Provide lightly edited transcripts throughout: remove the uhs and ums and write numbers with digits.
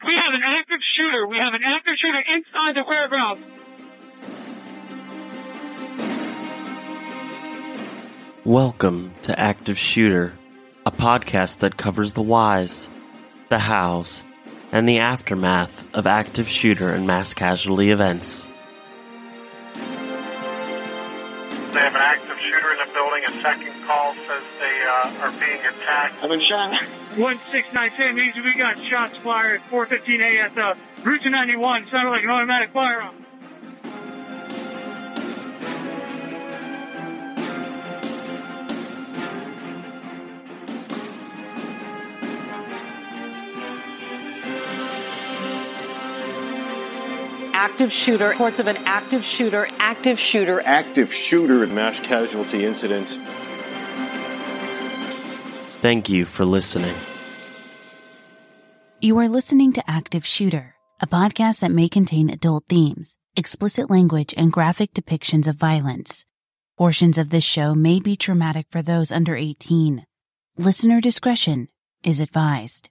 We have an active shooter. We have an active shooter inside the warehouse. Welcome to Active Shooter, a podcast that covers the whys, the hows, and the aftermath of active shooter and mass casualty events. They have an active shooter in the building. A second call says they are being attacked. I've been shot. 1692 means we got shots fired at 4:15 ASF. Route 91 sounded like an automatic firearm. Active shooter, reports of an active shooter, active shooter mass casualty incidents. Thank you for listening. You are listening to Active Shooter, a podcast that may contain adult themes, explicit language, and graphic depictions of violence. Portions of this show may be traumatic for those under 18. Listener discretion is advised.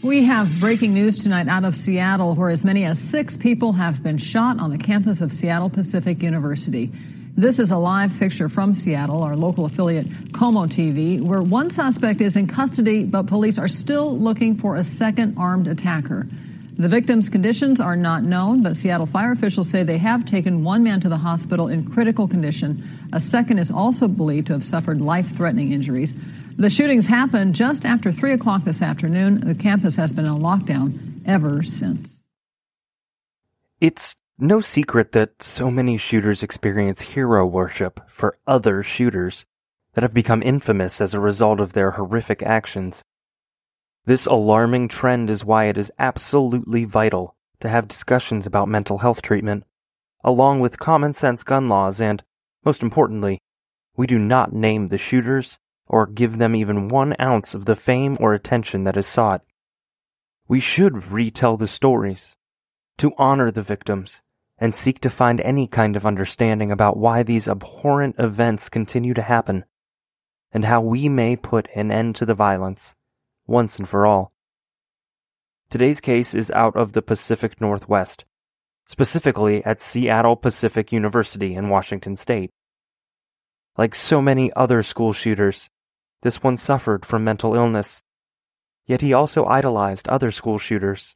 We have breaking news tonight out of Seattle, where as many as 6 people have been shot on the campus of Seattle Pacific University. This is a live picture from Seattle, our local affiliate Como TV, where one suspect is in custody, but police are still looking for a second armed attacker. The victim's conditions are not known, but Seattle fire officials say they have taken one man to the hospital in critical condition. A second is also believed to have suffered life-threatening injuries. The shootings happened just after 3 o'clock this afternoon. The campus has been on lockdown ever since. It's no secret that so many shooters experience hero worship for other shooters that have become infamous as a result of their horrific actions. This alarming trend is why it is absolutely vital to have discussions about mental health treatment, along with common sense gun laws, and, most importantly, we do not name the shooters or give them even 1 ounce of the fame or attention that is sought. We should retell the stories, to honor the victims, and seek to find any kind of understanding about why these abhorrent events continue to happen, and how we may put an end to the violence, once and for all. Today's case is out of the Pacific Northwest, specifically at Seattle Pacific University in Washington State. Like so many other school shooters, this one suffered from mental illness, yet he also idolized other school shooters.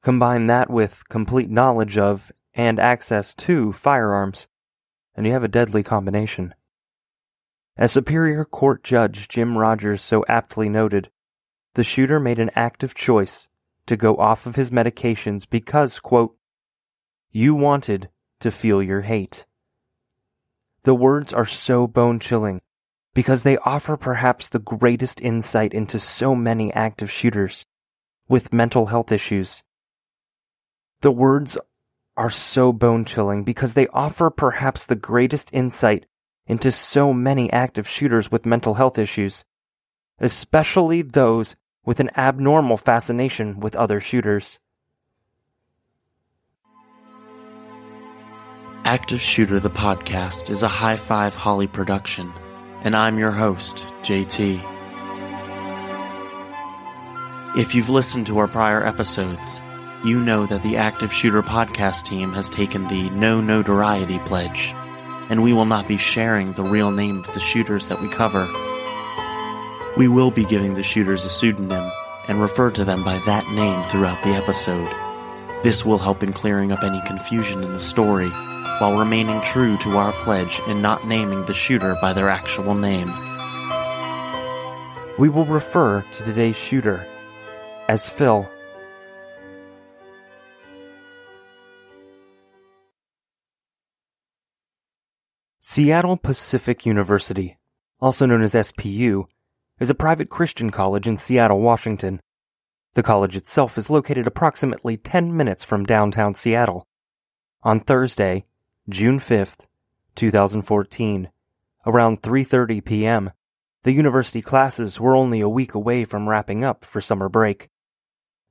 Combine that with complete knowledge of and access to firearms, and you have a deadly combination. As Superior Court Judge Jim Rogers so aptly noted, the shooter made an active choice to go off of his medications because, quote, "you wanted to feel your hate." The words are so bone-chilling because they offer perhaps the greatest insight into so many active shooters with mental health issues. The words are so bone-chilling because they offer perhaps the greatest insight into so many active shooters with mental health issues, especially those with an abnormal fascination with other shooters. Active Shooter the podcast is a High Five Holly production, and I'm your host, JT. If you've listened to our prior episodes, you know that the Active Shooter podcast team has taken the no notoriety pledge, and we will not be sharing the real name of the shooters that we cover. We will be giving the shooters a pseudonym and refer to them by that name throughout the episode. This will help in clearing up any confusion in the story, while remaining true to our pledge and not naming the shooter by their actual name. We will refer to today's shooter as Phil. Seattle Pacific University, also known as SPU, is a private Christian college in Seattle, Washington. The college itself is located approximately 10 minutes from downtown Seattle. On Thursday, June 5th, 2014, around 3:30 p.m., the university classes were only a week away from wrapping up for summer break.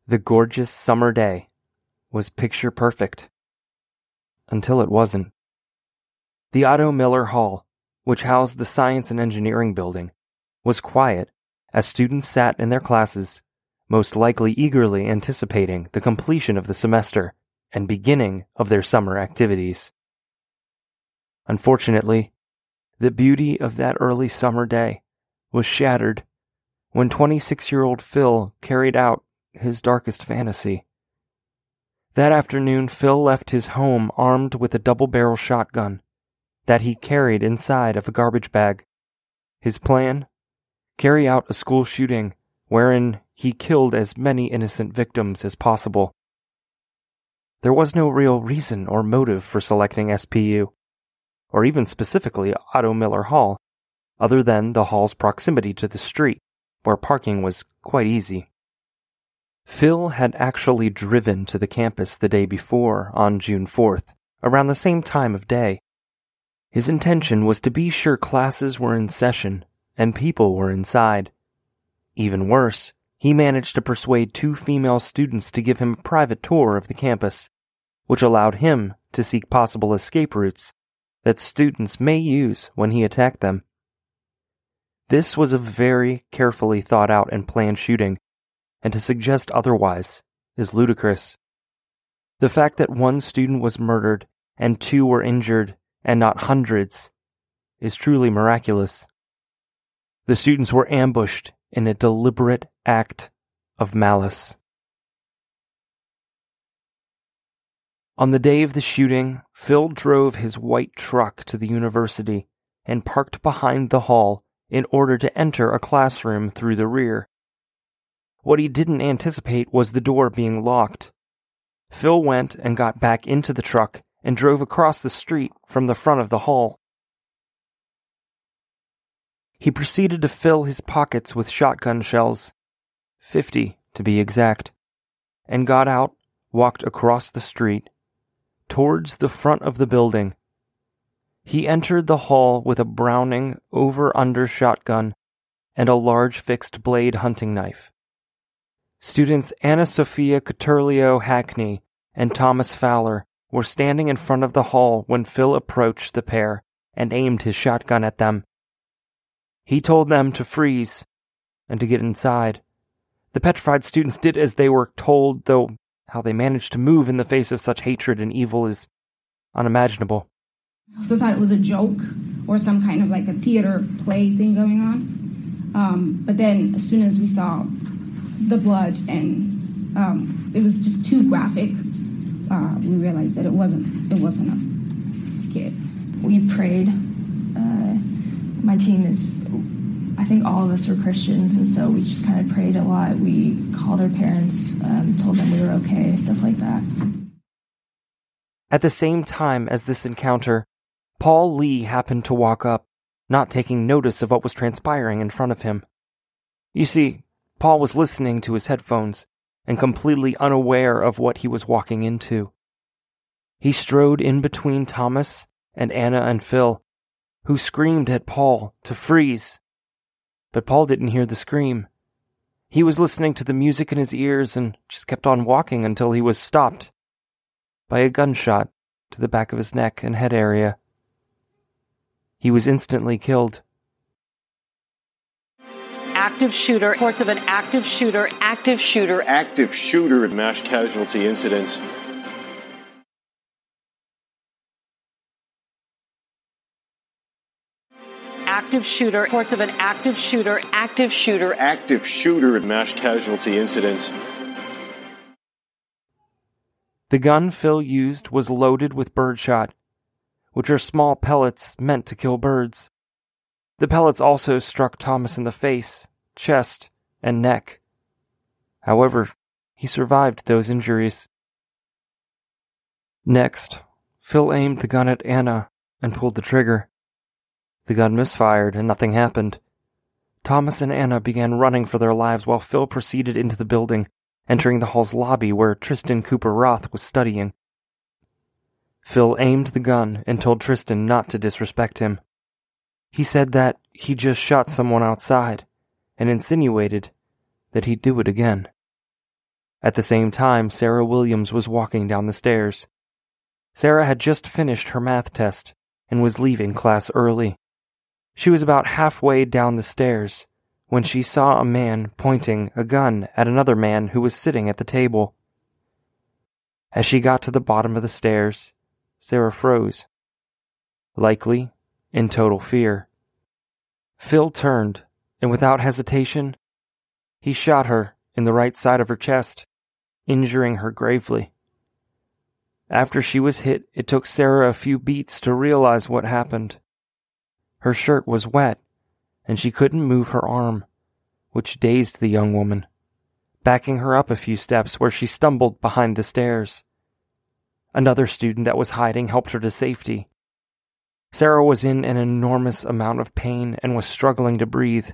The gorgeous summer day was picture perfect. Until it wasn't. The Otto Miller Hall, which housed the Science and Engineering building, was quiet as students sat in their classes, most likely eagerly anticipating the completion of the semester and beginning of their summer activities. Unfortunately, the beauty of that early summer day was shattered when 26-year-old Phil carried out his darkest fantasy. That afternoon, Phil left his home armed with a double-barrel shotgun that he carried inside of a garbage bag. His plan? Carry out a school shooting wherein he killed as many innocent victims as possible. There was no real reason or motive for selecting SPU, or even specifically Otto Miller Hall, other than the hall's proximity to the street, where parking was quite easy. Phil had actually driven to the campus the day before, on June 4th, around the same time of day. His intention was to be sure classes were in session and people were inside. Even worse, he managed to persuade 2 female students to give him a private tour of the campus, which allowed him to seek possible escape routes that students may use when he attacked them. This was a very carefully thought out and planned shooting, and to suggest otherwise is ludicrous. The fact that 1 student was murdered and 2 were injured, and not hundreds, is truly miraculous. The students were ambushed in a deliberate act of malice. On the day of the shooting, Phil drove his white truck to the university and parked behind the hall in order to enter a classroom through the rear. What he didn't anticipate was the door being locked. Phil went and got back into the truck and drove across the street from the front of the hall. He proceeded to fill his pockets with shotgun shells, 50 to be exact, and got out, walked across the street, towards the front of the building. He entered the hall with a Browning over-under shotgun and a large fixed-blade hunting knife. Students Anna Sophia Coturlio Hackney and Thomas Fowler were standing in front of the hall when Phil approached the pair and aimed his shotgun at them. He told them to freeze and to get inside. The petrified students did as they were told, though how they managed to move in the face of such hatred and evil is unimaginable. I also thought it was a joke or some kind of like a theater play thing going on. But then as soon as we saw the blood and it was just too graphic, we realized that it wasn't a skit. We prayed. My team is, I think all of us are Christians, and so we just kind of prayed a lot. We called our parents, told them we were okay, stuff like that. At the same time as this encounter, Paul Lee happened to walk up, not taking notice of what was transpiring in front of him. You see, Paul was listening to his headphones and completely unaware of what he was walking into. He strode in between Thomas and Anna and Phil, who screamed at Paul to freeze. But Paul didn't hear the scream. He was listening to the music in his ears and just kept on walking until he was stopped by a gunshot to the back of his neck and head area. He was instantly killed. Active shooter. Reports of an active shooter. Active shooter mass casualty incidents. Active shooter. Reports of an active shooter. Active shooter mass casualty incidents. The gun Phil used was loaded with birdshot, which are small pellets meant to kill birds. The pellets also struck Thomas in the face, chest, and neck. However, he survived those injuries. Next, Phil aimed the gun at Anna and pulled the trigger. The gun misfired and nothing happened. Thomas and Anna began running for their lives while Phil proceeded into the building, entering the hall's lobby where Tristan Cooper Roth was studying. Phil aimed the gun and told Tristan not to disrespect him. He said that he just shot someone outside and insinuated that he'd do it again. At the same time, Sarah Williams was walking down the stairs. Sarah had just finished her math test and was leaving class early. She was about halfway down the stairs when she saw a man pointing a gun at another man who was sitting at the table. As she got to the bottom of the stairs, Sarah froze, likely in total fear. Phil turned, and without hesitation, he shot her in the right side of her chest, injuring her gravely. After she was hit, it took Sarah a few beats to realize what happened. Her shirt was wet, and she couldn't move her arm, which dazed the young woman, backing her up a few steps where she stumbled behind the stairs. Another student that was hiding helped her to safety. Sarah was in an enormous amount of pain and was struggling to breathe.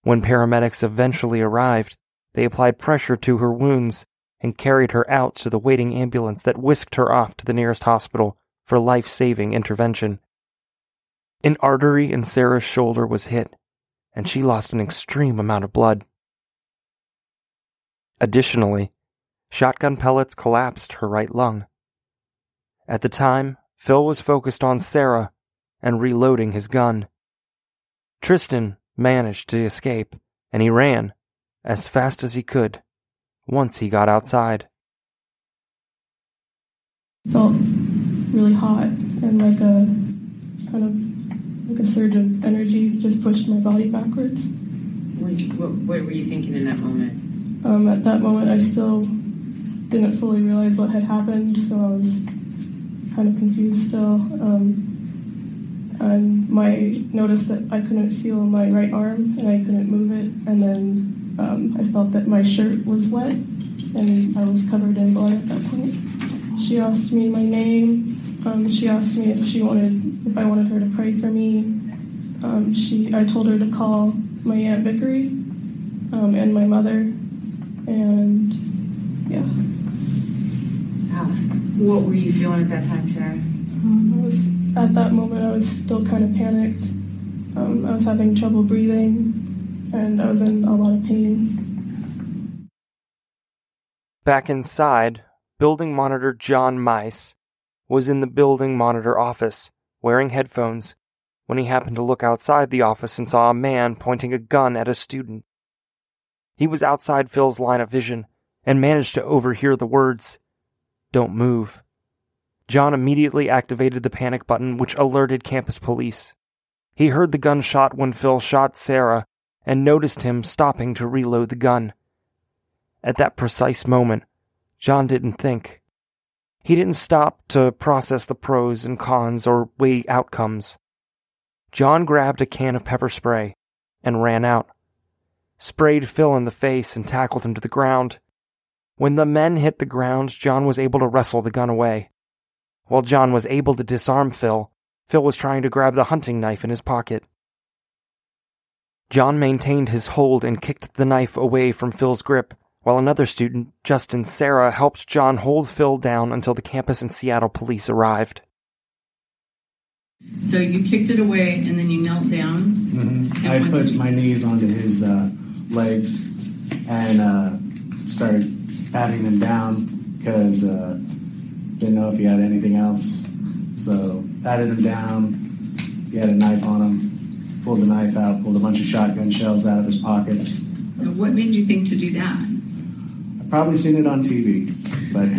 When paramedics eventually arrived, they applied pressure to her wounds and carried her out to the waiting ambulance that whisked her off to the nearest hospital for life-saving intervention. An artery in Sarah's shoulder was hit, and she lost an extreme amount of blood. Additionally, shotgun pellets collapsed her right lung. At the time, Phil was focused on Sarah and reloading his gun. Tristan managed to escape, and he ran as fast as he could once he got outside. Felt really hot and like a surge of energy just pushed my body backwards. What were you thinking in that moment? At that moment, I still didn't fully realize what had happened, so I was kind of confused still. And noticed that I couldn't feel my right arm and I couldn't move it, and then I felt that my shirt was wet and I was covered in blood at that point. She asked me my name. She asked me if I wanted her to pray for me. I told her to call my Aunt Vickery and my mother, and yeah. What were you feeling at that time, Sarah? At that moment, I was still kind of panicked. I was having trouble breathing, and I was in a lot of pain. Back inside, building monitor John Mice was in the building monitor office, wearing headphones, when he happened to look outside the office and saw a man pointing a gun at a student. He was outside Phil's line of vision and managed to overhear the words, "Don't move." John immediately activated the panic button, which alerted campus police. He heard the gunshot when Phil shot Sarah and noticed him stopping to reload the gun. At that precise moment, John didn't think. He didn't stop to process the pros and cons or weigh outcomes. John grabbed a can of pepper spray and ran out, sprayed Phil in the face and tackled him to the ground. When the men hit the ground, John was able to wrestle the gun away. While John was able to disarm Phil, Phil was trying to grab the hunting knife in his pocket. John maintained his hold and kicked the knife away from Phil's grip, while another student, Justin Sarah, helped John hold Phil down until the campus and Seattle police arrived. So you kicked it away and then you knelt down? Mm-hmm. I put my knees onto his legs and started patting him down because didn't know if he had anything else. So patted him down. He had a knife on him. Pulled the knife out, pulled a bunch of shotgun shells out of his pockets. What made you think to do that? I've probably seen it on TV, but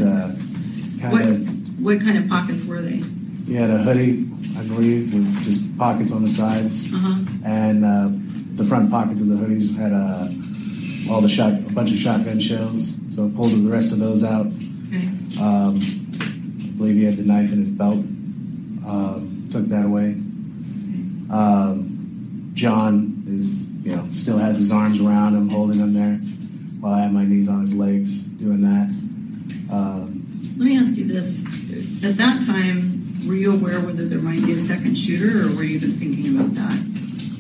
What kind of pockets were they? He had a hoodie, I believe, with just pockets on the sides. And the front pockets of the hoodies had a bunch of shotgun shells. So I pulled the rest of those out. Okay. I believe he had the knife in his belt. Took that away. John still has his arms around him, holding him there, while I have my knees on his legs, doing that. Let me ask you this. At that time, were you aware whether there might be a second shooter, or were you even thinking about that?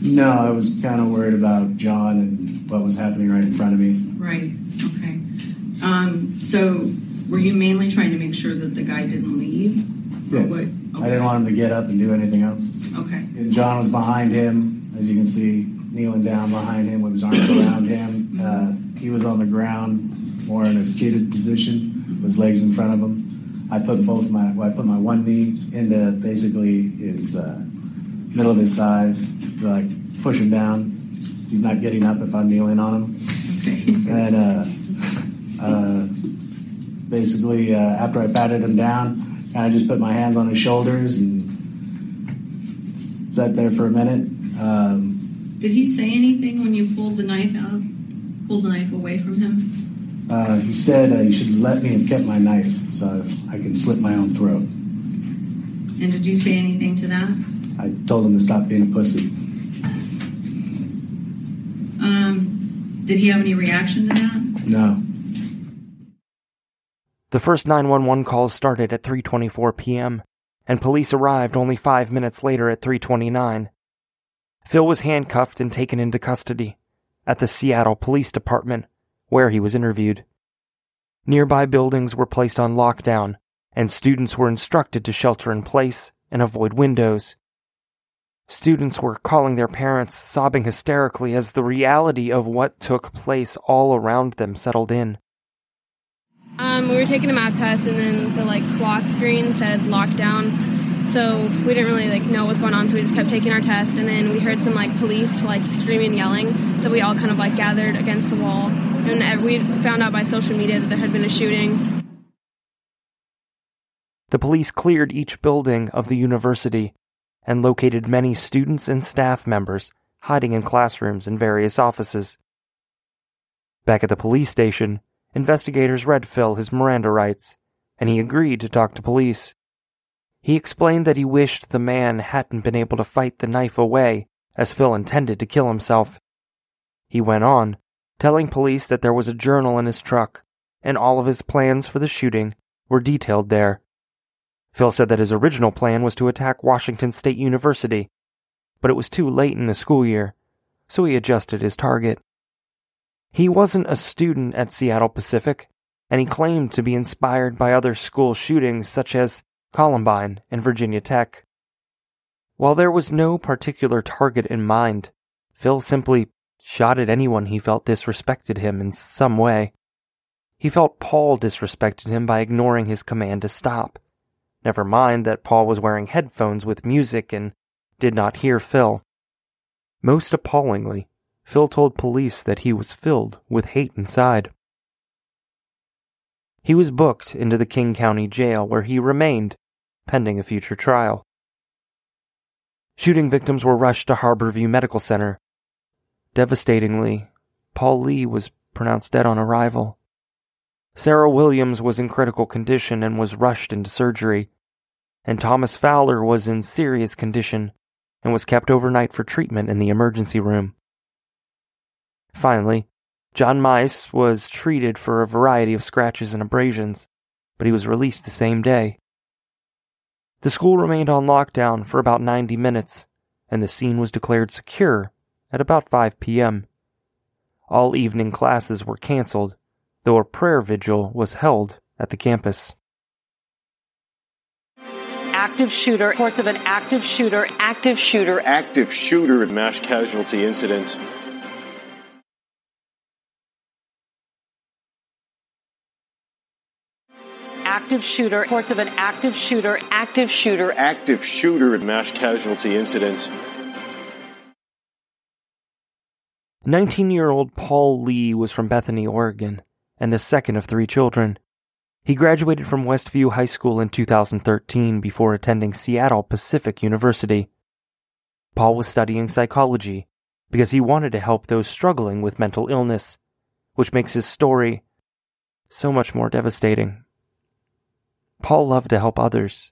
No, I was kind of worried about John and what was happening right in front of me. Right, okay. So were you mainly trying to make sure that the guy didn't leave? Yes. Okay. I didn't want him to get up and do anything else. Okay. And John was behind him, as you can see, kneeling down behind him with his arms around him. He was on the ground, more in a seated position, with his legs in front of him. I put my one knee into basically his middle of his thighs to push him down, he's not getting up if I'm kneeling on him. And basically, after I patted him down, kind of just put my hands on his shoulders and sat there for a minute. Did he say anything when you pulled the knife away from him? He said, you should let me have kept my knife so I can slit my own throat. And did you say anything to that? I told him to stop being a pussy. Did he have any reaction to that? No. The first 911 calls started at 3:24 p.m., and police arrived only 5 minutes later at 3:29. Phil was handcuffed and taken into custody at the Seattle Police Department, where he was interviewed. Nearby buildings were placed on lockdown, and students were instructed to shelter in place and avoid windows. Students were calling their parents, sobbing hysterically as the reality of what took place all around them settled in. We were taking a math test, and then the clock screen said lockdown, so we didn't really know what was going on, so we just kept taking our test, and then we heard some police screaming and yelling, so we all kind of gathered against the wall, and we found out by social media that there had been a shooting. The police cleared each building of the university and located many students and staff members hiding in classrooms and various offices. Back at the police station, investigators read Phil his Miranda rights, and he agreed to talk to police. He explained that he wished the man hadn't been able to fight the knife away, as Phil intended to kill himself. He went on, telling police that there was a journal in his truck, and all of his plans for the shooting were detailed there. Phil said that his original plan was to attack Washington State University, but it was too late in the school year, so he adjusted his target. He wasn't a student at Seattle Pacific, and he claimed to be inspired by other school shootings such as Columbine and Virginia Tech. While there was no particular target in mind, Phil simply shot at anyone he felt disrespected him in some way. He felt Paul disrespected him by ignoring his command to stop. Never mind that Paul was wearing headphones with music and did not hear Phil. Most appallingly, Phil told police that he was filled with hate inside. He was booked into the King County Jail, where he remained, pending a future trial. Shooting victims were rushed to Harborview Medical Center. Devastatingly, Paul Lee was pronounced dead on arrival. Sarah Williams was in critical condition and was rushed into surgery, and Thomas Fowler was in serious condition and was kept overnight for treatment in the emergency room. Finally, John Mice was treated for a variety of scratches and abrasions, but he was released the same day. The school remained on lockdown for about 90 minutes, and the scene was declared secure at about 5 p.m. All evening classes were canceled, though a prayer vigil was held at the campus. Active shooter. Reports of an active shooter. Active shooter mass casualty incidents. Active shooter. Reports of an active shooter. Active shooter mass casualty incidents. 19-year-old Paul Lee was from Bethany, Oregon, and the second of 3 children. He graduated from Westview High School in 2013 before attending Seattle Pacific University. Paul was studying psychology because he wanted to help those struggling with mental illness, which makes his story so much more devastating. Paul loved to help others,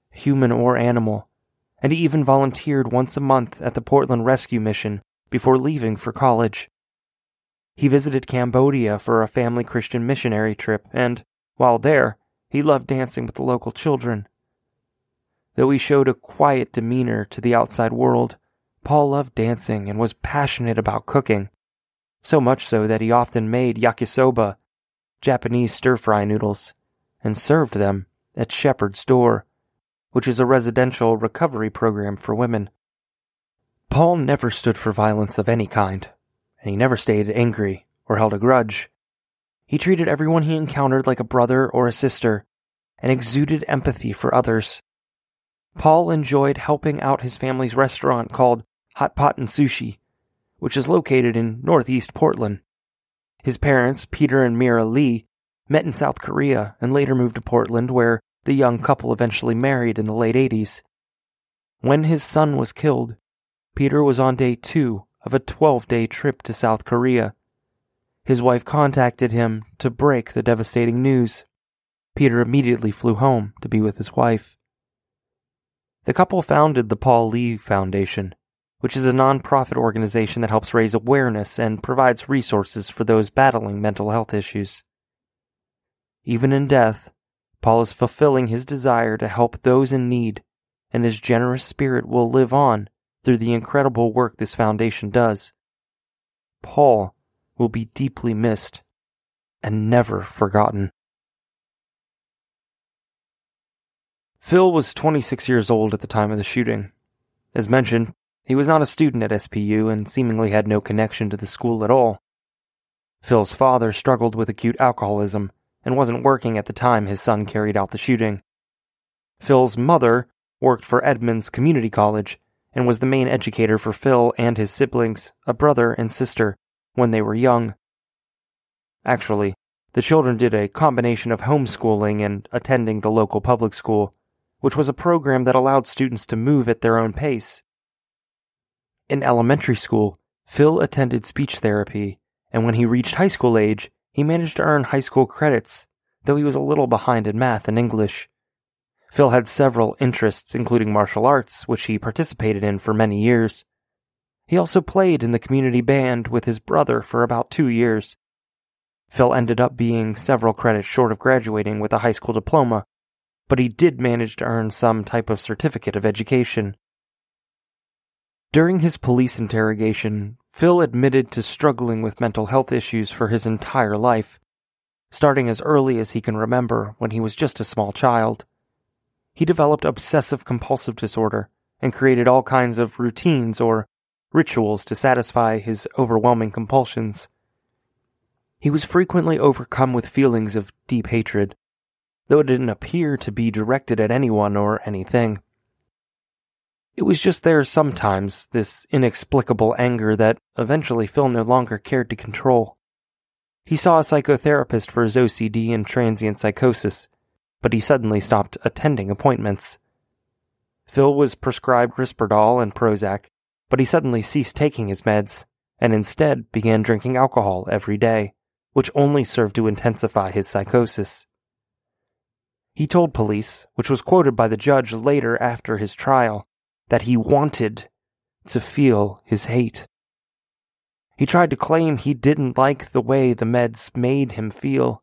human or animal, and he even volunteered once a month at the Portland Rescue Mission before leaving for college. He visited Cambodia for a family Christian missionary trip, and while there, he loved dancing with the local children. Though he showed a quiet demeanor to the outside world, Paul loved dancing and was passionate about cooking, so much so that he often made yakisoba, Japanese stir-fry noodles, and served them at Shepherd's Door, which is a residential recovery program for women. Paul never stood for violence of any kind, and he never stayed angry or held a grudge. He treated everyone he encountered like a brother or a sister, and exuded empathy for others. Paul enjoyed helping out his family's restaurant called Hot Pot and Sushi, which is located in northeast Portland. His parents, Peter and Mira Lee, met in South Korea and later moved to Portland, where the young couple eventually married in the late 80s. When his son was killed, Peter was on day 2 of a 12-day trip to South Korea. His wife contacted him to break the devastating news. Peter immediately flew home to be with his wife. The couple founded the Paul Lee Foundation, which is a non-profit organization that helps raise awareness and provides resources for those battling mental health issues. Even in death, Paul is fulfilling his desire to help those in need, and his generous spirit will live on through the incredible work this foundation does. Paul will be deeply missed and never forgotten. Phil was 26 years old at the time of the shooting. As mentioned, he was not a student at SPU and seemingly had no connection to the school at all. Phil's father struggled with acute alcoholism and wasn't working at the time his son carried out the shooting. Phil's mother worked for Edmonds Community College and was the main educator for Phil and his siblings, a brother and sister, when they were young. Actually, the children did a combination of homeschooling and attending the local public school, which was a program that allowed students to move at their own pace. In elementary school, Phil attended speech therapy, and when he reached high school age, he managed to earn high school credits, though he was a little behind in math and English. Phil had several interests, including martial arts, which he participated in for many years. He also played in the community band with his brother for about 2 years. Phil ended up being several credits short of graduating with a high school diploma, but he did manage to earn some type of certificate of education. During his police interrogation, Phil admitted to struggling with mental health issues for his entire life, starting as early as he can remember when he was just a small child. He developed obsessive-compulsive disorder and created all kinds of routines or rituals to satisfy his overwhelming compulsions. He was frequently overcome with feelings of deep hatred, though it didn't appear to be directed at anyone or anything. It was just there sometimes, this inexplicable anger that eventually Phil no longer cared to control. He saw a psychotherapist for his OCD and transient psychosis, but he suddenly stopped attending appointments. Phil was prescribed Risperdal and Prozac, but he suddenly ceased taking his meds, and instead began drinking alcohol every day, which only served to intensify his psychosis. He told police, which was quoted by the judge later after his trial, that he wanted to feel his hate. He tried to claim he didn't like the way the meds made him feel.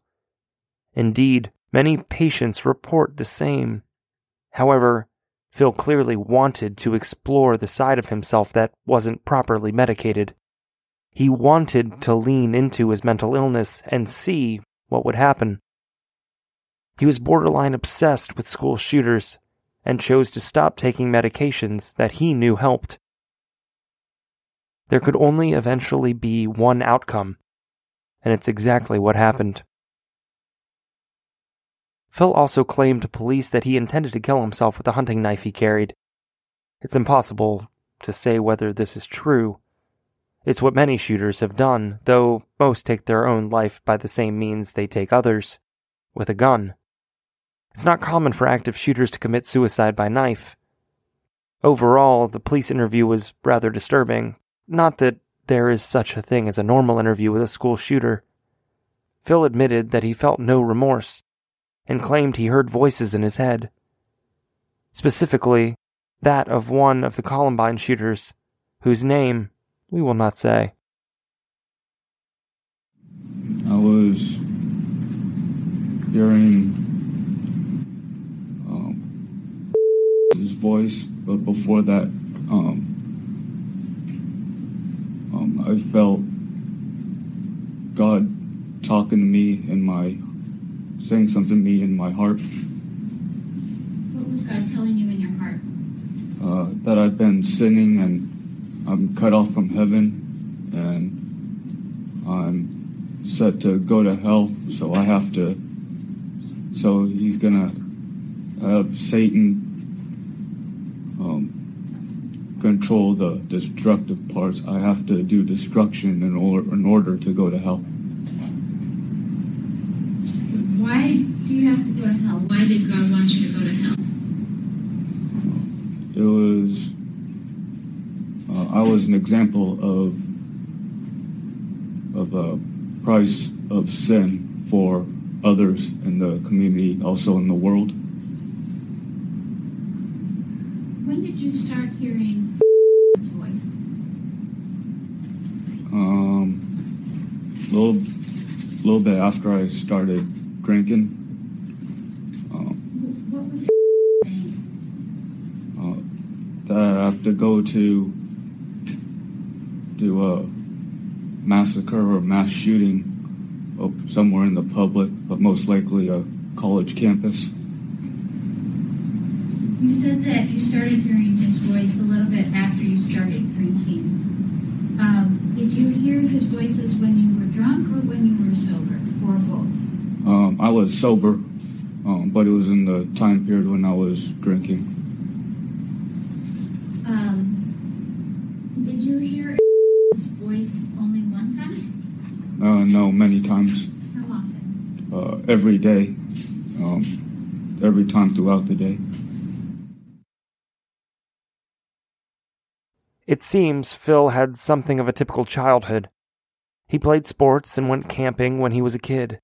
Indeed, many patients report the same. However, Phil clearly wanted to explore the side of himself that wasn't properly medicated. He wanted to lean into his mental illness and see what would happen. He was borderline obsessed with school shooters and chose to stop taking medications that he knew helped. There could only eventually be one outcome, and it's exactly what happened. Phil also claimed to police that he intended to kill himself with a hunting knife he carried. It's impossible to say whether this is true. It's what many shooters have done, though most take their own life by the same means they take others, with a gun. It's not common for active shooters to commit suicide by knife. Overall, the police interview was rather disturbing. Not that there is such a thing as a normal interview with a school shooter. Phil admitted that he felt no remorse, and claimed he heard voices in his head. Specifically, that of one of the Columbine shooters, whose name we will not say. I was hearing his voice, but before that, I felt God talking to me saying something to me in my heart. What was God telling you in your heart? That I've been sinning and I'm cut off from heaven and I'm set to go to hell, so he's gonna have Satan control the destructive parts. I have to do destruction in order to go to hell. Why do you have to go to hell? Why did God want you to go to hell? It was, I was an example of a price of sin for others in the community, also in the world. When did you start hearing his voice? A little bit after I started drinking. What was saying? That I have to go to do a massacre or mass shooting somewhere in the public, but most likely a college campus. You said that you started hearing his voice a little bit after you started drinking. Did you hear his voices when you were drunk or when you were sober, or both? I was sober, but it was in the time period when I was drinking. Did you hear his voice only one time? No, many times. How often? Every day. Every time throughout the day. It seems Phil had something of a typical childhood. He played sports and went camping when he was a kid.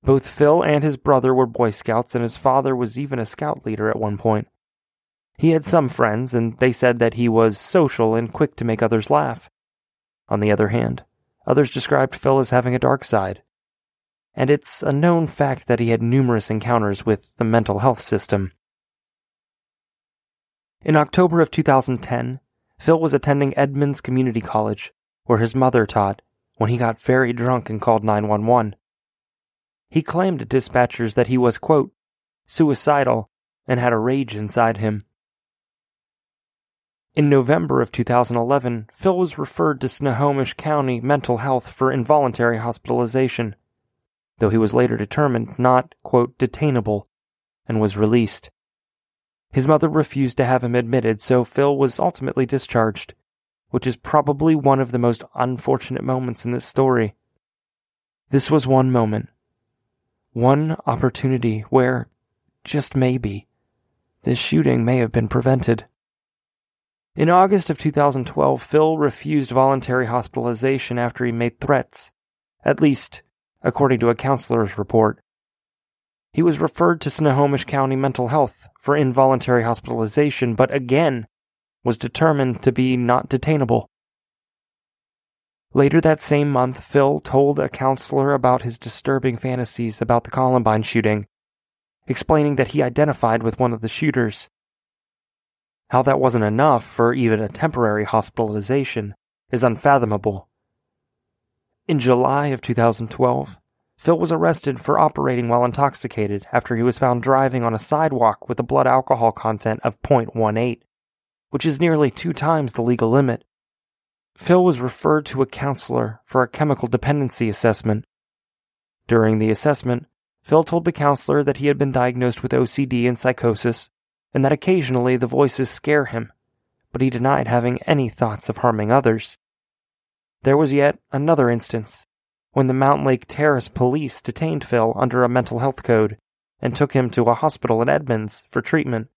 Both Phil and his brother were Boy Scouts, and his father was even a scout leader at one point. He had some friends, and they said that he was social and quick to make others laugh. On the other hand, others described Phil as having a dark side. And it's a known fact that he had numerous encounters with the mental health system. In October of 2010, Phil was attending Edmonds Community College, where his mother taught, when he got very drunk and called 911. He claimed to dispatchers that he was, quote, suicidal and had a rage inside him. In November of 2011, Phil was referred to Snohomish County Mental Health for involuntary hospitalization, though he was later determined not, quote, detainable, and was released. His mother refused to have him admitted, so Phil was ultimately discharged, which is probably one of the most unfortunate moments in this story. This was one moment, one opportunity where, just maybe, this shooting may have been prevented. In August of 2012, Phil refused voluntary hospitalization after he made threats, at least according to a counselor's report. He was referred to Snohomish County Mental Health for involuntary hospitalization, but again was determined to be not detainable. Later that same month, Phil told a counselor about his disturbing fantasies about the Columbine shooting, explaining that he identified with one of the shooters. How that wasn't enough for even a temporary hospitalization is unfathomable. In July of 2012, Phil was arrested for operating while intoxicated after he was found driving on a sidewalk with a blood alcohol content of 0.18, which is nearly 2 times the legal limit. Phil was referred to a counselor for a chemical dependency assessment. During the assessment, Phil told the counselor that he had been diagnosed with OCD and psychosis, and that occasionally the voices scare him, but he denied having any thoughts of harming others. There was yet another instance, when the Mountain Lake Terrace police detained Phil under a mental health code and took him to a hospital in Edmonds for treatment,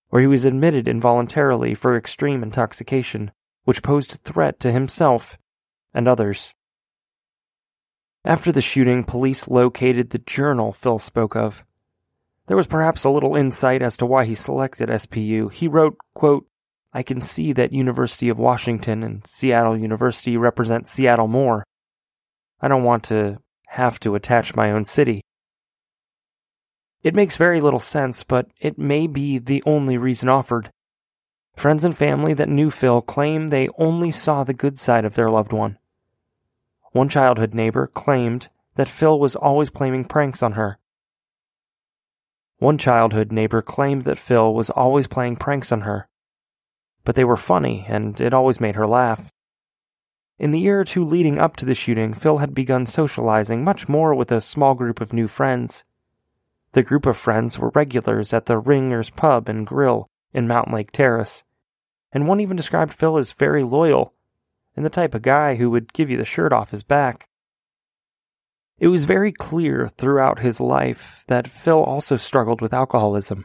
where he was admitted involuntarily for extreme intoxication, which posed a threat to himself and others. After the shooting, police located the journal Phil spoke of. There was perhaps a little insight as to why he selected SPU. He wrote, quote, I can see that University of Washington and Seattle University represent Seattle more. I don't want to have to attach my own city. It makes very little sense, but it may be the only reason offered. Friends and family that knew Phil claim they only saw the good side of their loved one. One childhood neighbor claimed that Phil was always playing pranks on her. But they were funny, and it always made her laugh. In the year or two leading up to the shooting, Phil had begun socializing much more with a small group of new friends. The group of friends were regulars at the Ringers Pub and Grill in Mountain Lake Terrace, and one even described Phil as very loyal, and the type of guy who would give you the shirt off his back. It was very clear throughout his life that Phil also struggled with alcoholism.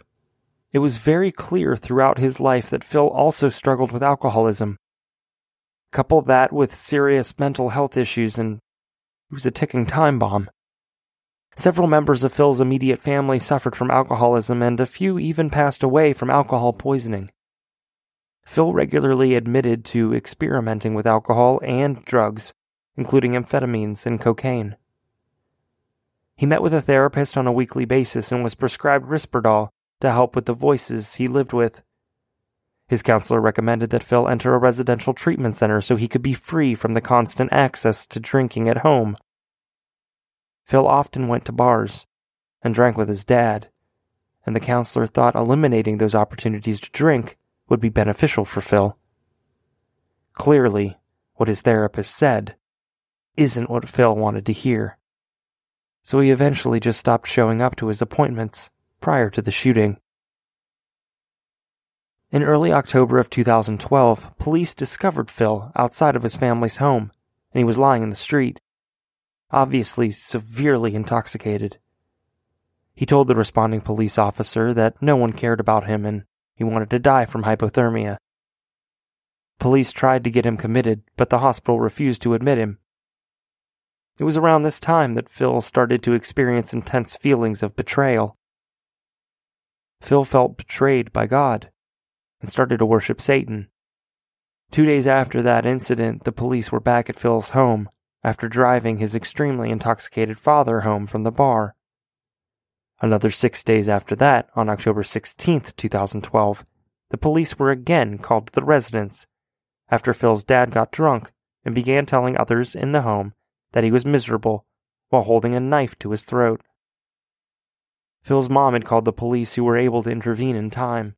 Couple that with serious mental health issues, and it was a ticking time bomb. Several members of Phil's immediate family suffered from alcoholism, and a few even passed away from alcohol poisoning. Phil regularly admitted to experimenting with alcohol and drugs, including amphetamines and cocaine. He met with a therapist on a weekly basis and was prescribed Risperdal to help with the voices he lived with. His counselor recommended that Phil enter a residential treatment center so he could be free from the constant access to drinking at home. Phil often went to bars and drank with his dad, and the counselor thought eliminating those opportunities to drink would be beneficial for Phil. Clearly, what his therapist said isn't what Phil wanted to hear. So he eventually just stopped showing up to his appointments prior to the shooting. In early October of 2012, police discovered Phil outside of his family's home, and he was lying in the street, obviously severely intoxicated. He told the responding police officer that no one cared about him and he wanted to die from hypothermia. Police tried to get him committed, but the hospital refused to admit him. It was around this time that Phil started to experience intense feelings of betrayal. Phil felt betrayed by God and started to worship Satan. 2 days after that incident, the police were back at Phil's home after driving his extremely intoxicated father home from the bar. Another 6 days after that, on October 16th, 2012, the police were again called to the residence after Phil's dad got drunk and began telling others in the home that he was miserable while holding a knife to his throat. Phil's mom had called the police, who were able to intervene in time.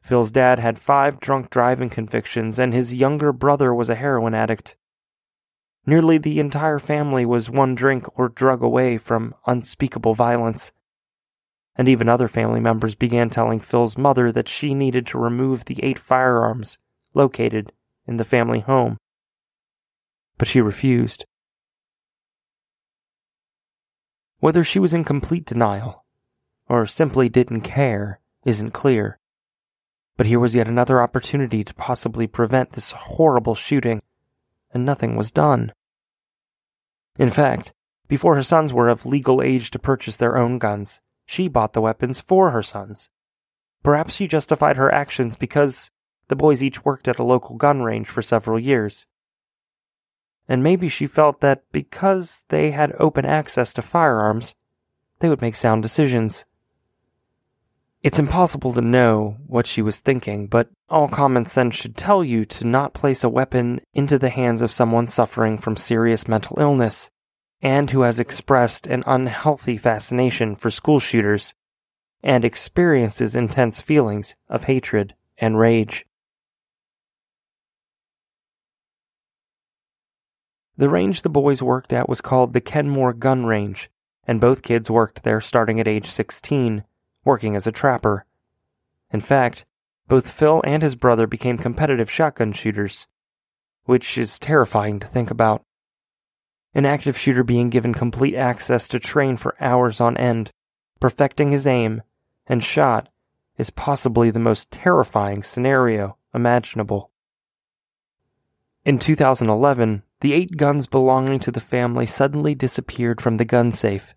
Phil's dad had 5 drunk driving convictions, and his younger brother was a heroin addict. Nearly the entire family was one drink or drug away from unspeakable violence. And even other family members began telling Phil's mother that she needed to remove the 8 firearms located in the family home. But she refused. Whether she was in complete denial or simply didn't care isn't clear. But here was yet another opportunity to possibly prevent this horrible shooting, and nothing was done. In fact, before her sons were of legal age to purchase their own guns, she bought the weapons for her sons. Perhaps she justified her actions because the boys each worked at a local gun range for several years. And maybe she felt that because they had open access to firearms, they would make sound decisions. It's impossible to know what she was thinking, but all common sense should tell you to not place a weapon into the hands of someone suffering from serious mental illness and who has expressed an unhealthy fascination for school shooters and experiences intense feelings of hatred and rage. The range the boys worked at was called the Kenmore Gun Range, and both kids worked there starting at age 16, working as a trapper. In fact, both Phil and his brother became competitive shotgun shooters, which is terrifying to think about. An active shooter being given complete access to train for hours on end, perfecting his aim, and shot is possibly the most terrifying scenario imaginable. In 2011, the 8 guns belonging to the family suddenly disappeared from the gun safe.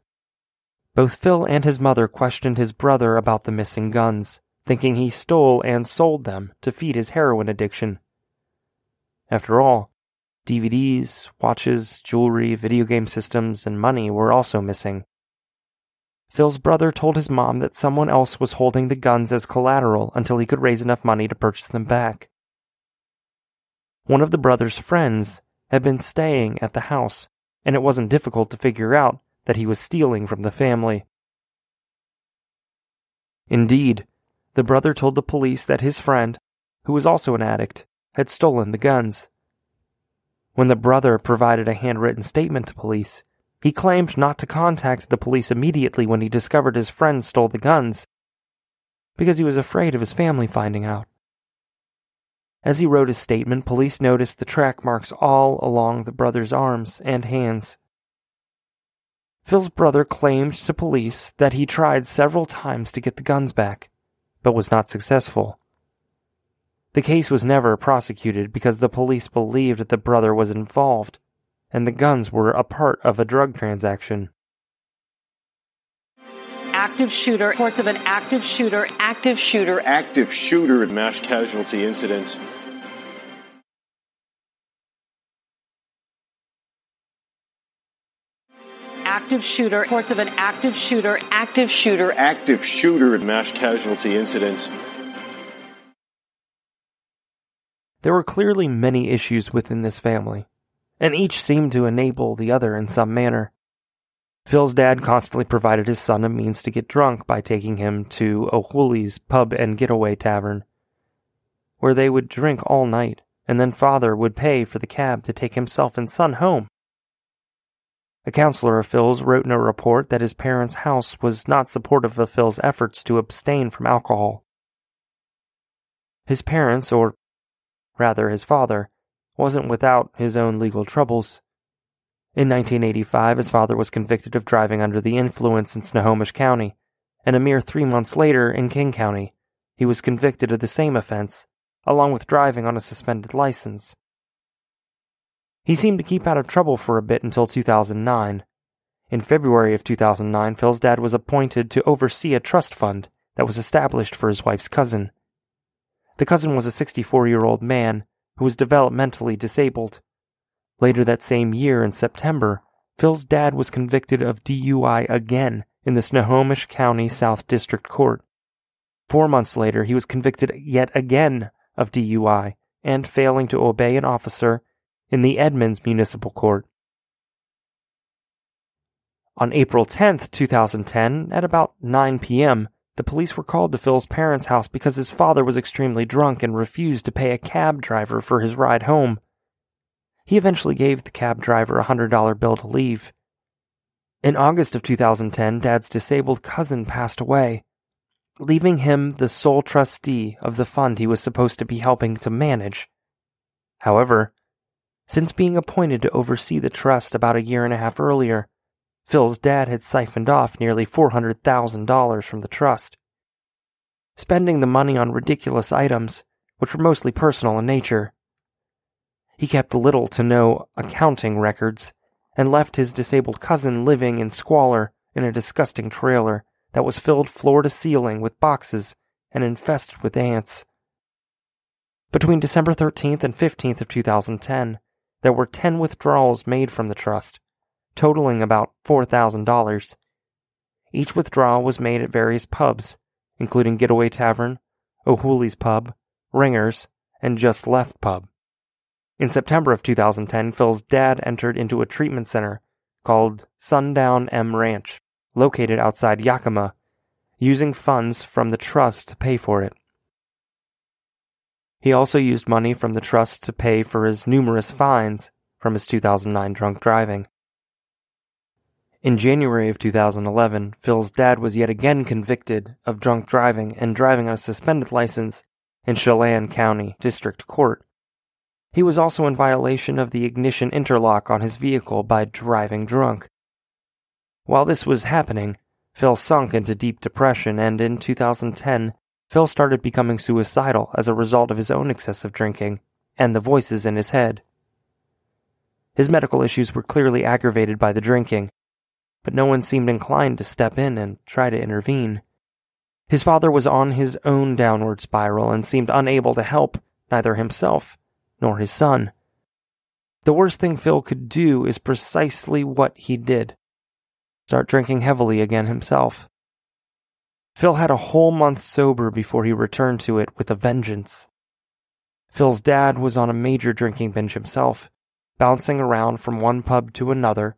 Both Phil and his mother questioned his brother about the missing guns, thinking he stole and sold them to feed his heroin addiction. After all, DVDs, watches, jewelry, video game systems, and money were also missing. Phil's brother told his mom that someone else was holding the guns as collateral until he could raise enough money to purchase them back. One of the brother's friends had been staying at the house, and it wasn't difficult to figure out that he was stealing from the family. Indeed, the brother told the police that his friend, who was also an addict, had stolen the guns. When the brother provided a handwritten statement to police, he claimed not to contact the police immediately when he discovered his friend stole the guns, because he was afraid of his family finding out. As he wrote his statement, police noticed the track marks all along the brother's arms and hands. Phil's brother claimed to police that he tried several times to get the guns back, but was not successful. The case was never prosecuted because the police believed that the brother was involved, and the guns were a part of a drug transaction. Active shooter, reports of an active shooter, mass casualty incidents. active shooter, reports of an active shooter, mass casualty incidents. There were clearly many issues within this family, and each seemed to enable the other in some manner. Phil's dad constantly provided his son a means to get drunk by taking him to O'Hooley's pub and getaway tavern, where they would drink all night, and then father would pay for the cab to take himself and son home. A counselor of Phil's wrote in a report that his parents' house was not supportive of Phil's efforts to abstain from alcohol. His parents, or rather his father, wasn't without his own legal troubles. In 1985, his father was convicted of driving under the influence in Snohomish County, and a mere 3 months later in King County, he was convicted of the same offense, along with driving on a suspended license. He seemed to keep out of trouble for a bit until 2009. In February of 2009, Phil's dad was appointed to oversee a trust fund that was established for his wife's cousin. The cousin was a 64-year-old man who was developmentally disabled. Later that same year, in September, Phil's dad was convicted of DUI again in the Snohomish County South District Court. 4 months later, he was convicted yet again of DUI and failing to obey an officer in the Edmonds Municipal Court. On April 10, 2010, at about 9 p.m., the police were called to Phil's parents' house because his father was extremely drunk and refused to pay a cab driver for his ride home. He eventually gave the cab driver a $100 bill to leave. In August of 2010, Dad's disabled cousin passed away, leaving him the sole trustee of the fund he was supposed to be helping to manage. However, since being appointed to oversee the trust about a year and a half earlier, Phil's dad had siphoned off nearly $400,000 from the trust, spending the money on ridiculous items, which were mostly personal in nature. He kept little to no accounting records, and left his disabled cousin living in squalor in a disgusting trailer that was filled floor to ceiling with boxes and infested with ants. Between December 13th and 15th of 2010, there were 10 withdrawals made from the trust, totaling about $4,000. Each withdrawal was made at various pubs, including Getaway Tavern, O'Hooley's Pub, Ringer's, and Just Left Pub. In September of 2010, Phil's dad entered into a treatment center called Sundown M Ranch, located outside Yakima, using funds from the trust to pay for it. He also used money from the trust to pay for his numerous fines from his 2009 drunk driving. In January of 2011, Phil's dad was yet again convicted of drunk driving and driving on a suspended license in Chelan County District Court. He was also in violation of the ignition interlock on his vehicle by driving drunk. While this was happening, Phil sunk into deep depression, and in 2010, Phil started becoming suicidal as a result of his own excessive drinking and the voices in his head. His medical issues were clearly aggravated by the drinking, but no one seemed inclined to step in and try to intervene. His father was on his own downward spiral and seemed unable to help neither himself nor his son. The worst thing Phil could do is precisely what he did: start drinking heavily again himself. Phil had a whole month sober before he returned to it with a vengeance. Phil's dad was on a major drinking binge himself, bouncing around from one pub to another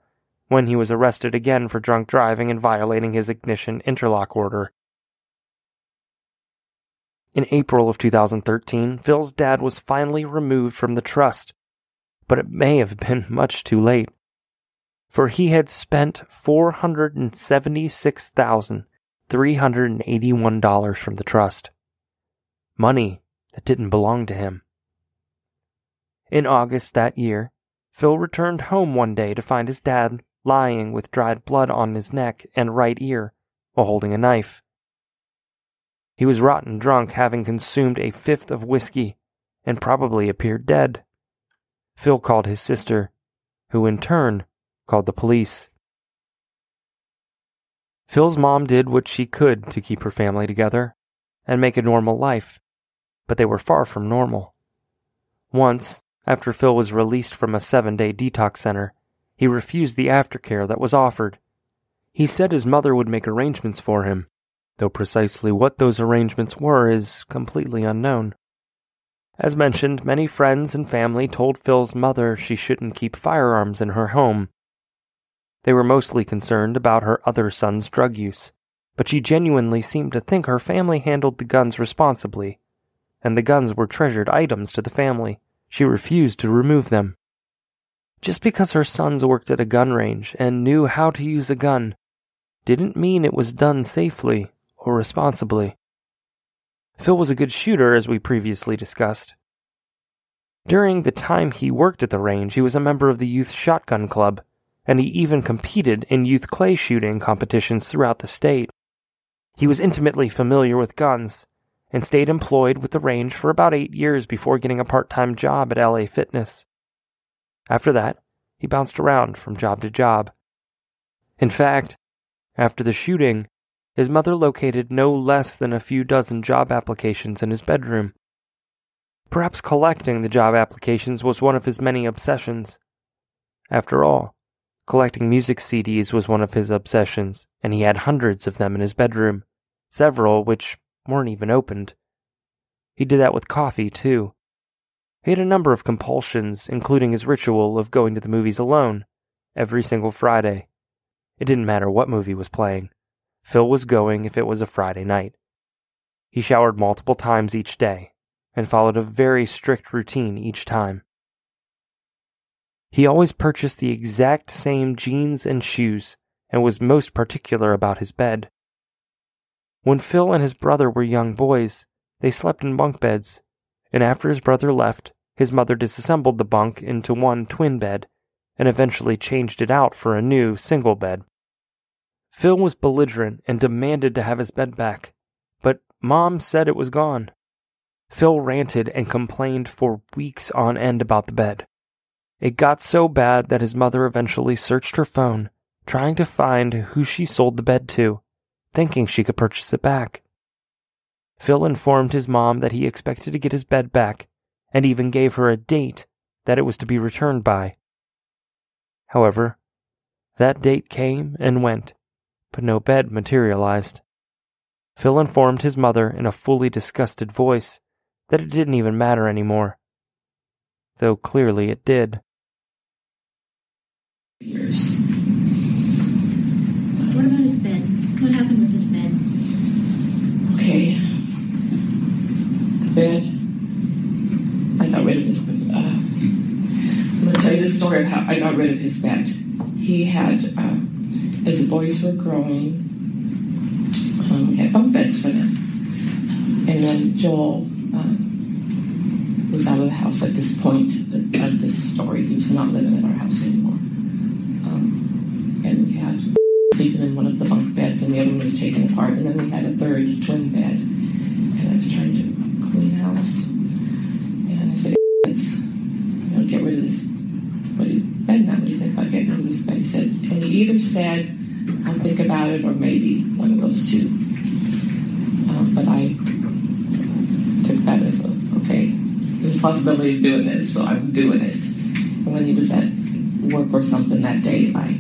when he was arrested again for drunk driving and violating his ignition interlock order. In April of 2013, Phil's dad was finally removed from the trust, but it may have been much too late, for he had spent $476,381 from the trust, money that didn't belong to him. In August that year, Phil returned home one day to find his dad lying with dried blood on his neck and right ear while holding a knife. He was rotten drunk, having consumed a fifth of whiskey, and probably appeared dead. Phil called his sister, who in turn called the police. Phil's mom did what she could to keep her family together and make a normal life, but they were far from normal. Once, after Phil was released from a 7-day detox center, he refused the aftercare that was offered. He said his mother would make arrangements for him, though precisely what those arrangements were is completely unknown. As mentioned, many friends and family told Phil's mother she shouldn't keep firearms in her home. They were mostly concerned about her other son's drug use, but she genuinely seemed to think her family handled the guns responsibly, and the guns were treasured items to the family. She refused to remove them. Just because her sons worked at a gun range and knew how to use a gun didn't mean it was done safely or responsibly. Phil was a good shooter, as we previously discussed. During the time he worked at the range, he was a member of the Youth Shotgun Club, and he even competed in youth clay shooting competitions throughout the state. He was intimately familiar with guns, and stayed employed with the range for about 8 years before getting a part-time job at LA Fitness. After that, he bounced around from job to job. In fact, after the shooting, his mother located no less than a few dozen job applications in his bedroom. Perhaps collecting the job applications was one of his many obsessions. After all, collecting music CDs was one of his obsessions, and he had hundreds of them in his bedroom, several which weren't even opened. He did that with coffee, too. He had a number of compulsions, including his ritual of going to the movies alone, every single Friday. It didn't matter what movie was playing. Phil was going if it was a Friday night. He showered multiple times each day, and followed a very strict routine each time. He always purchased the exact same jeans and shoes, and was most particular about his bed. When Phil and his brother were young boys, they slept in bunk beds, and after his brother left, his mother disassembled the bunk into one twin bed, and eventually changed it out for a new single bed. Phil was belligerent and demanded to have his bed back, but Mom said it was gone. Phil ranted and complained for weeks on end about the bed. It got so bad that his mother eventually searched her phone, trying to find who she sold the bed to, thinking she could purchase it back. Phil informed his mom that he expected to get his bed back, and even gave her a date that it was to be returned by. However, that date came and went, but no bed materialized. Phil informed his mother in a fully disgusted voice that it didn't even matter anymore, though clearly it did. Years. What about his bed? What happened with his bed? Okay. The bed. I got rid of his bed. I'm going to tell you the story of how I got rid of his bed. He had, as the boys were growing, we had bunk beds for them. And then Joel was out of the house at this point of this story. He was not living in our house anymore. And we had sleeping in one of the bunk beds, and the other one was taken apart. And then we had a third twin bed. And I was trying to clean house. And I said, let's get rid of this bed now. What do you think about getting rid of this bed? He said, and he either said, I'll think about it, or maybe one of those two. But I took that as okay, there's a possibility of doing this, so I'm doing it. And when he was at work or something that day, I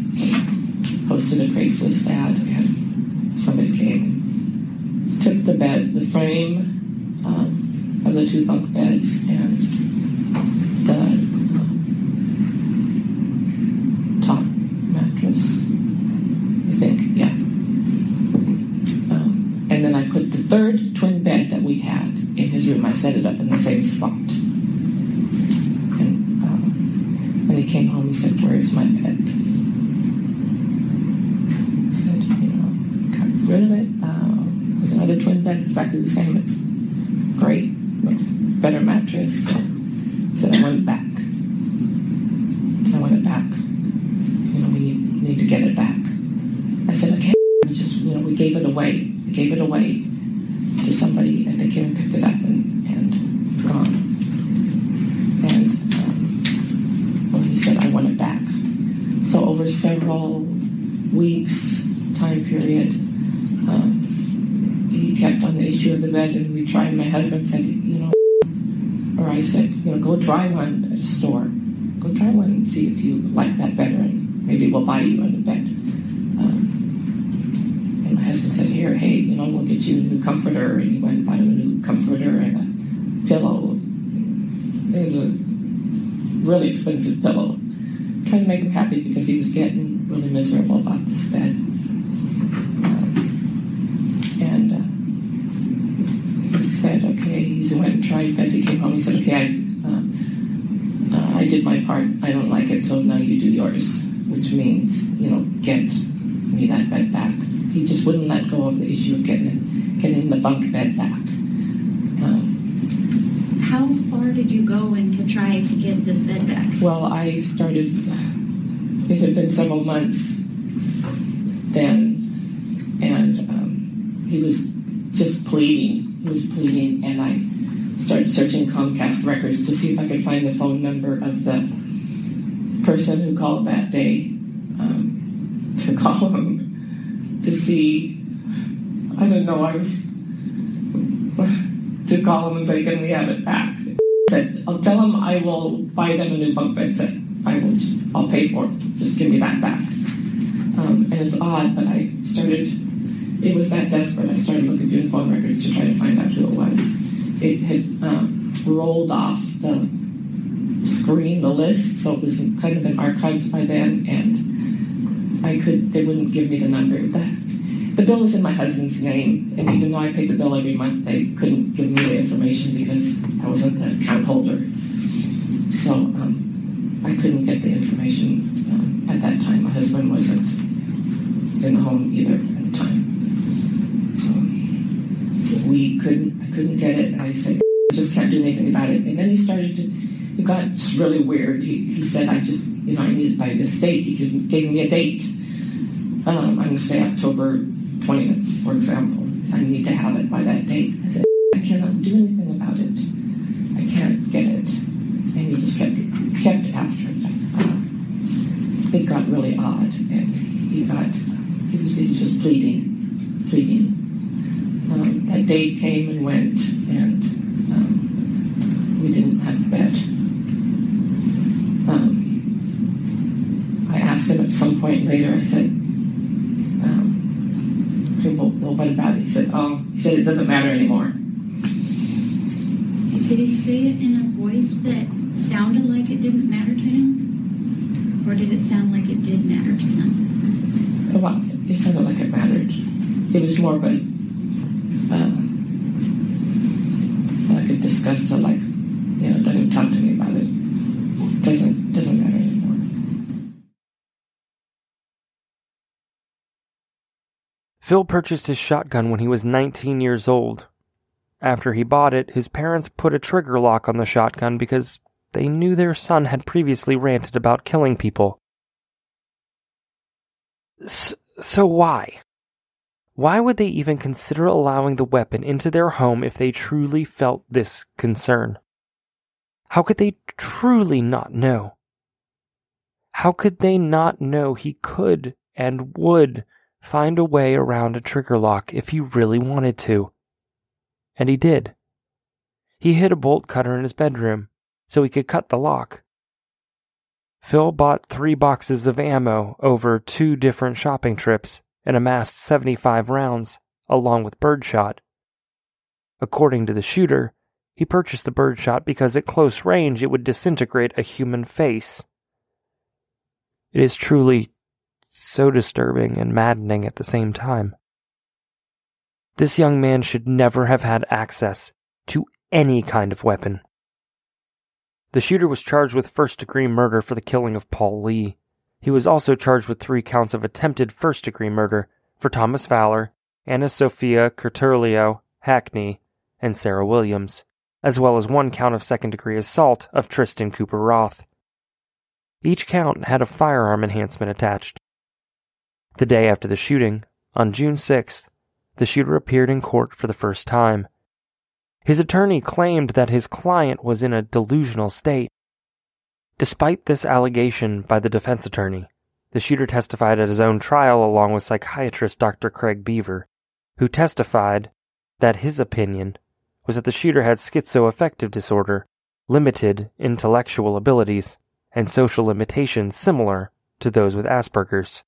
posted a Craigslist ad. Somebody came, took the bed, the frame of the two bunk beds, and the top mattress, I think, yeah. And then I put the third twin bed that we had in his room. I set it up in the same spot. And when he came home, he said, "Where's my bed?" I said, got rid of it. There's another twin bed, exactly the same. Looks great. Looks better mattress. So I said, I went back. gave it away. He gave it away to somebody, and they came and picked it up, and it's gone. And he said, I want it back. So over several weeks time period, he kept on the issue of the bed, and we tried. My husband said, or I said, go try one at a store. Go try one and see if you like that better, and maybe we'll buy you a new bed. And my husband said, hey, we'll get you a new comforter. And he went and bought him a new comforter and a pillow. It was a really expensive pillow. Trying to make him happy because he was getting really miserable about this bed. He said, okay, he went and tried beds. He came home, he said, okay, I did my part. I don't like it, so now you do yours, which means, get me that bed back. He just wouldn't let go of the issue of getting the bunk bed back. How far did you go in to try to get this bed back? Well, I started, it had been several months then, and he was just pleading. He was pleading, and I started searching Comcast records to see if I could find the phone number of the person who called that day to call him to see, I don't know, to call him and say, can we have it back? I said, I'll tell him I will buy them a new bunk bed set. I'll pay for it. Just give me that back. And it's odd, but it was that desperate. I started looking through the phone records to try to find out who it was. It had rolled off the screen, the list, so it was kind of in archives by then, and they wouldn't give me the number. The bill was in my husband's name, and even though I paid the bill every month, they couldn't give me the information because I wasn't the account holder. So I couldn't get the information at that time. My husband wasn't in the home either at the time. So I couldn't get it, and I said, I just can't do anything about it. And then it got really weird. He said, I need it by this date. He gave me a date. I'm going to say October 20th, for example. I need to have it by that date. I said, I cannot do anything about it. I can't get it. And he just kept after it. It got really odd, and he was just pleading. That date came and went, and we didn't have the bed. I asked him at some point later, I said, okay, well, what about it? He said it doesn't matter anymore. Did he say it in a voice that sounded like it didn't matter to him? Or did it sound like it did matter to him? Well, it sounded like it mattered. It was more of a like a disgust to don't even talk to me about it. Doesn't matter anymore. Phil purchased his shotgun when he was 19 years old. After he bought it, his parents put a trigger lock on the shotgun because they knew their son had previously ranted about killing people. So why? Why would they even consider allowing the weapon into their home if they truly felt this concern? How could they truly not know? How could they not know he could and would find a way around a trigger lock if he really wanted to? And he did. He hid a bolt cutter in his bedroom so he could cut the lock. Phil bought 3 boxes of ammo over 2 different shopping trips and amassed 75 rounds, along with birdshot. According to the shooter, he purchased the birdshot because at close range it would disintegrate a human face. It is truly so disturbing and maddening at the same time. This young man should never have had access to any kind of weapon. The shooter was charged with first-degree murder for the killing of Paul Lee. He was also charged with 3 counts of attempted first-degree murder for Thomas Fowler, Anna Sophia Curtulio Hackney, and Sarah Williams, as well as 1 count of second-degree assault of Tristan Cooper Roth. Each count had a firearm enhancement attached. The day after the shooting, on June 6th, the shooter appeared in court for the first time. His attorney claimed that his client was in a delusional state. Despite this allegation by the defense attorney, the shooter testified at his own trial along with psychiatrist Dr. Craig Beaver, who testified that his opinion was that the shooter had schizoaffective disorder, limited intellectual abilities, and social limitations similar to those with Asperger's.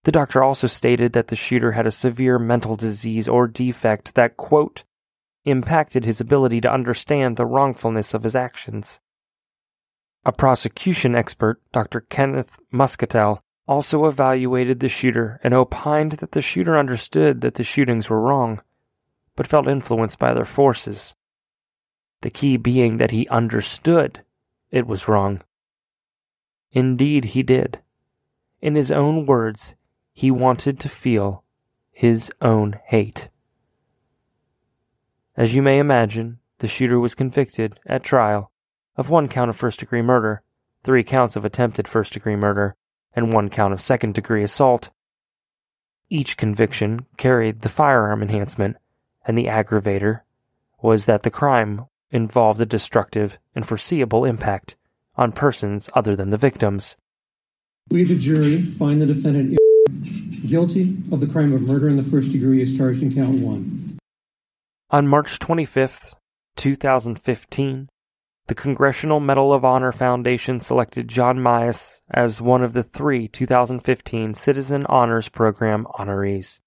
The doctor also stated that the shooter had a severe mental disease or defect that, quote, impacted his ability to understand the wrongfulness of his actions. A prosecution expert, Dr. Kenneth Muscatel, also evaluated the shooter and opined that the shooter understood that the shootings were wrong, but felt influenced by their forces. The key being that he understood it was wrong. Indeed, he did. In his own words, he wanted to feel his own hate. As you may imagine, the shooter was convicted at trial of 1 count of first-degree murder, 3 counts of attempted first-degree murder, and 1 count of second-degree assault. Each conviction carried the firearm enhancement, and the aggravator was that the crime involved a destructive and foreseeable impact on persons other than the victims. We, the jury, find the defendant guilty of the crime of murder in the first degree as charged in count 1. On March 25th, 2015, the Congressional Medal of Honor Foundation selected John Myas as one of the 3 2015 Citizen Honors Program honorees.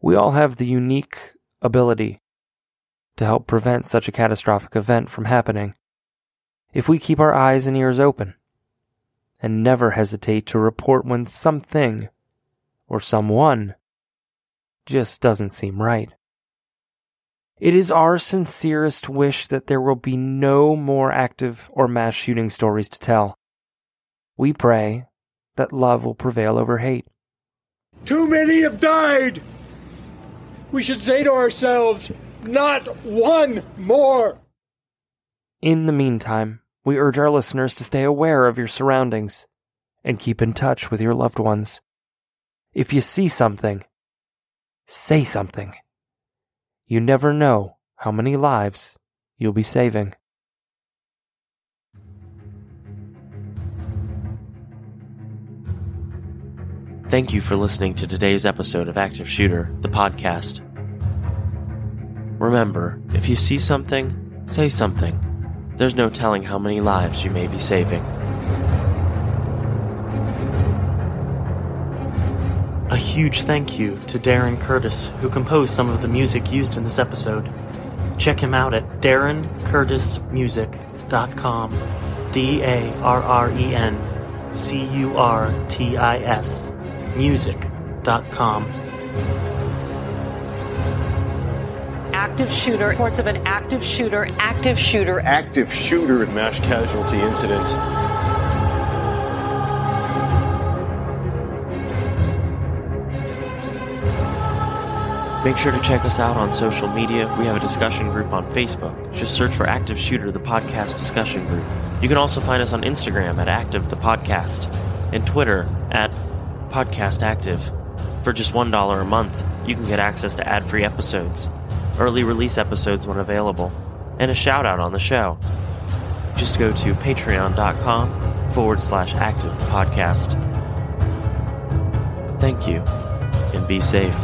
We all have the unique ability to help prevent such a catastrophic event from happening if we keep our eyes and ears open and never hesitate to report when something or someone just doesn't seem right. It is our sincerest wish that there will be no more active or mass shooting stories to tell. We pray that love will prevail over hate. Too many have died! We should say to ourselves, not one more! In the meantime, we urge our listeners to stay aware of your surroundings and keep in touch with your loved ones. If you see something, say something. You never know how many lives you'll be saving. Thank you for listening to today's episode of Active Shooter, the podcast. Remember, if you see something, say something. There's no telling how many lives you may be saving. A huge thank you to Darren Curtis, who composed some of the music used in this episode. Check him out at darrencurtismusic.com. DARRENCURTIS music.com. Active shooter. Reports of an active shooter. Active shooter mass casualty incidents. Make sure to check us out on social media. We have a discussion group on Facebook. Just search for Active Shooter, the podcast discussion group. You can also find us on Instagram at Active the Podcast and Twitter at Podcast Active. For just $1 a month, you can get access to ad-free episodes, early release episodes when available, and a shout-out on the show. Just go to patreon.com/Active the Podcast. Thank you, and be safe.